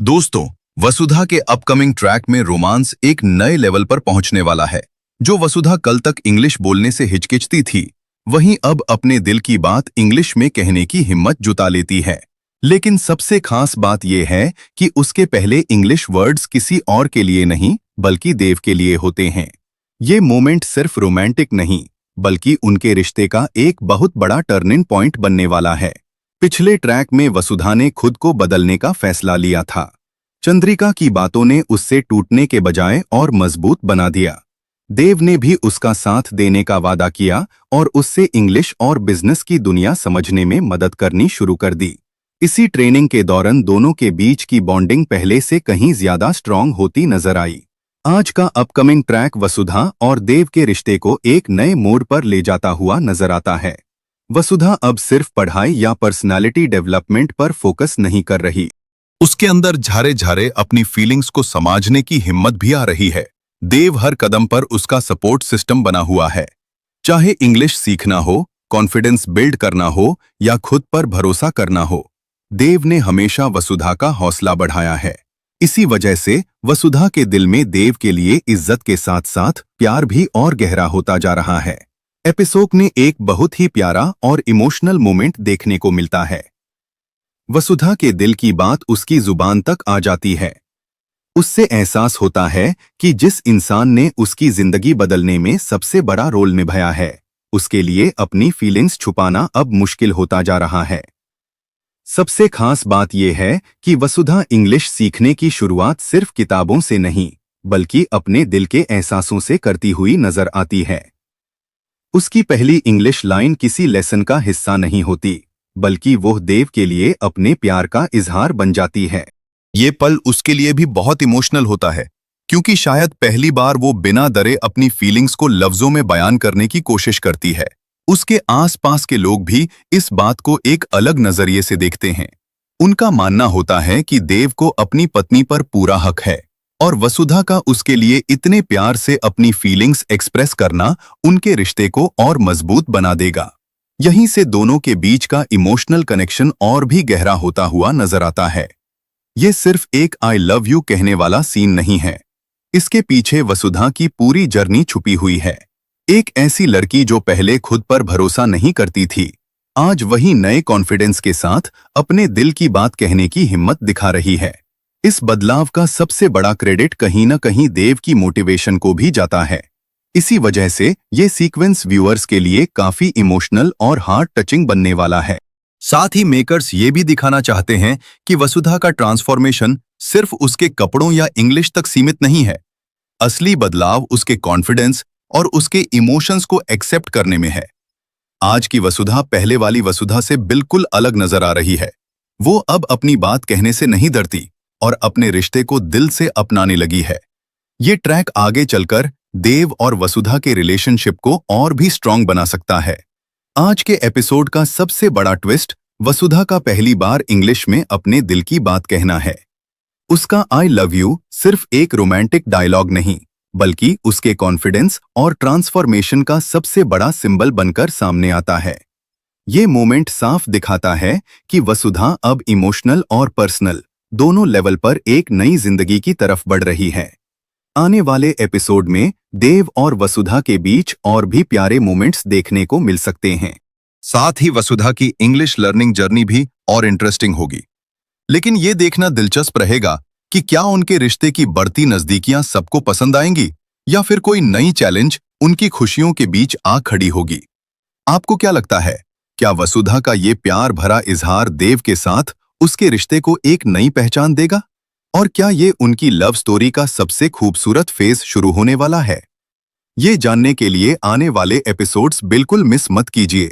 दोस्तों, वसुधा के upcoming track में रोमांस एक नए लेवल पर पहुंचने वाला है। जो वसुधा कल तक इंग्लिश बोलने से हिचकिचती थी, वहीं अब अपने दिल की बात इंग्लिश में कहने की हिम्मत जुटा लेती है। लेकिन सबसे खास बात यह है कि उसके पहले इंग्लिश वर्ड्स किसी और के लिए नहीं, बल्कि देव के लिए होते हैं। ये मोमेंट सिर्फ रोमांटिक नहीं, बल्कि उनके रिश्ते का एक बहुत बड़ा टर्निंग पॉइंट बनने वाला है। पिछले ट्रैक में वसुधा ने खुद को बदलने का फैसला लिया था। चंद्रिका की बातों ने उससे टूटने के बजाय और मजबूत बना दिया। देव ने भी उसका साथ देने का वादा किया और उससे इंग्लिश और बिजनेस की दुनिया समझने में मदद करनी शुरू कर दी। इसी ट्रेनिंग के दौरान दोनों के बीच की बॉन्डिंग पहले से कहीं ज्यादा स्ट्रॉन्ग होती नजर आई। आज का अपकमिंग ट्रैक वसुधा और देव के रिश्ते को एक नए मोड़ पर ले जाता हुआ नजर आता है। वसुधा अब सिर्फ पढ़ाई या पर्सनालिटी डेवलपमेंट पर फोकस नहीं कर रही, उसके अंदर झारे झारे अपनी फीलिंग्स को समझने की हिम्मत भी आ रही है। देव हर कदम पर उसका सपोर्ट सिस्टम बना हुआ है। चाहे इंग्लिश सीखना हो, कॉन्फिडेंस बिल्ड करना हो या खुद पर भरोसा करना हो, देव ने हमेशा वसुधा का हौसला बढ़ाया है। इसी वजह से वसुधा के दिल में देव के लिए इज्जत के साथ साथ प्यार भी और गहरा होता जा रहा है। एपिसोड में एक बहुत ही प्यारा और इमोशनल मोमेंट देखने को मिलता है। वसुधा के दिल की बात उसकी जुबान तक आ जाती है। उससे एहसास होता है कि जिस इंसान ने उसकी जिंदगी बदलने में सबसे बड़ा रोल निभाया है, उसके लिए अपनी फीलिंग्स छुपाना अब मुश्किल होता जा रहा है। सबसे खास बात यह है कि वसुधा इंग्लिश सीखने की शुरुआत सिर्फ किताबों से नहीं, बल्कि अपने दिल के एहसासों से करती हुई नजर आती है। उसकी पहली इंग्लिश लाइन किसी लेसन का हिस्सा नहीं होती, बल्कि वो देव के लिए अपने प्यार का इजहार बन जाती है। ये पल उसके लिए भी बहुत इमोशनल होता है, क्योंकि शायद पहली बार वो बिना डरे अपनी फीलिंग्स को लफ्जों में बयान करने की कोशिश करती है। उसके आसपास के लोग भी इस बात को एक अलग नजरिए से देखते हैं। उनका मानना होता है कि देव को अपनी पत्नी पर पूरा हक है और वसुधा का उसके लिए इतने प्यार से अपनी फीलिंग्स एक्सप्रेस करना उनके रिश्ते को और मजबूत बना देगा। यहीं से दोनों के बीच का इमोशनल कनेक्शन और भी गहरा होता हुआ नजर आता है। ये सिर्फ एक आई लव यू कहने वाला सीन नहीं है, इसके पीछे वसुधा की पूरी जर्नी छुपी हुई है। एक ऐसी लड़की जो पहले खुद पर भरोसा नहीं करती थी, आज वही नए कॉन्फिडेंस के साथ अपने दिल की बात कहने की हिम्मत दिखा रही है। इस बदलाव का सबसे बड़ा क्रेडिट कहीं न कहीं देव की मोटिवेशन को भी जाता है। इसी वजह से ये सीक्वेंस व्यूअर्स के लिए काफी इमोशनल और हार्ट टचिंग बनने वाला है। साथ ही मेकर्स ये भी दिखाना चाहते हैं कि वसुधा का ट्रांसफॉर्मेशन सिर्फ उसके कपड़ों या इंग्लिश तक सीमित नहीं है। असली बदलाव उसके कॉन्फिडेंस और उसके इमोशंस को एक्सेप्ट करने में है। आज की वसुधा पहले वाली वसुधा से बिल्कुल अलग नजर आ रही है। वो अब अपनी बात कहने से नहीं डरती और अपने रिश्ते को दिल से अपनाने लगी है। ये ट्रैक आगे चलकर देव और वसुधा के रिलेशनशिप को और भी स्ट्रॉन्ग बना सकता है। आज के एपिसोड का सबसे बड़ा ट्विस्ट वसुधा का पहली बार इंग्लिश में अपने दिल की बात कहना है। उसका आई लव यू सिर्फ एक रोमांटिक डायलॉग नहीं, बल्कि उसके कॉन्फिडेंस और ट्रांसफॉर्मेशन का सबसे बड़ा सिंबल बनकर सामने आता है। ये मोमेंट साफ दिखाता है कि वसुधा अब इमोशनल और पर्सनल दोनों लेवल पर एक नई जिंदगी की तरफ बढ़ रही है। आने वाले एपिसोड में देव और वसुधा के बीच और भी प्यारे मोमेंट्स देखने को मिल सकते हैं। साथ ही वसुधा की इंग्लिश लर्निंग जर्नी भी और इंटरेस्टिंग होगी। लेकिन ये देखना दिलचस्प रहेगा कि क्या उनके रिश्ते की बढ़ती नजदीकियां सबको पसंद आएंगी या फिर कोई नई चैलेंज उनकी खुशियों के बीच आ खड़ी होगी। आपको क्या लगता है, क्या वसुधा का ये प्यार भरा इजहार देव के साथ उसके रिश्ते को एक नई पहचान देगा? और क्या ये उनकी लव स्टोरी का सबसे खूबसूरत फेज शुरू होने वाला है? ये जानने के लिए आने वाले एपिसोड्स बिल्कुल मिस मत कीजिए।